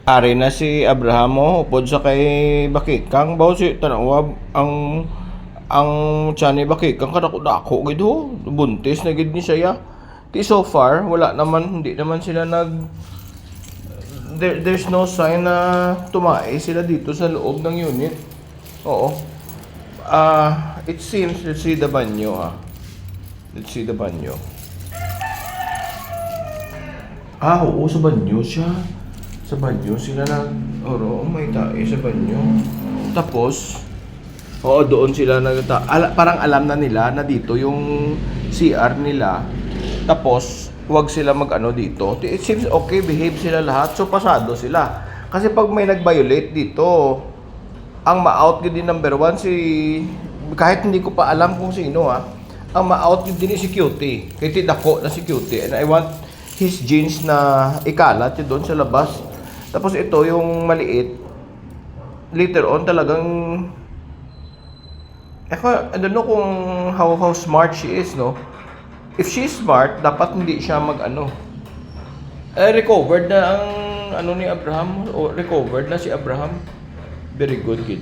Ari na si Abraham mo upod sa kay Bakikang bawo si tanawa ang tiyan ni Bakikang kadako-dako gid ho. Buntis na gid ni siya. Ti so far wala naman, hindi naman sila there's no sign na tumae sila dito sa loob ng unit. Oo. It seems, let's see the banyo Let's see the banyo. Oo, sa banyo siya. Sa banyo sila may tae sa banyo. Tapos, doon sila parang alam na nila na dito yung CR nila. Tapos, wag sila dito. It seems okay, behave sila lahat. So, pasado sila. Kasi pag may nag-violate dito, ang ma-out din number 1 kahit hindi ko pa alam kung sino ang ma-out din si Cutie. Kaya tidako na si Cutie. And I want his jeans na ikalat yun doon sa labas. Tapos ito yung maliit. Later on talagang I don't know kung how smart she is, no? If she's smart, dapat hindi siya recovered na ang ni Abraham. O recovered na si Abraham. Very good kid.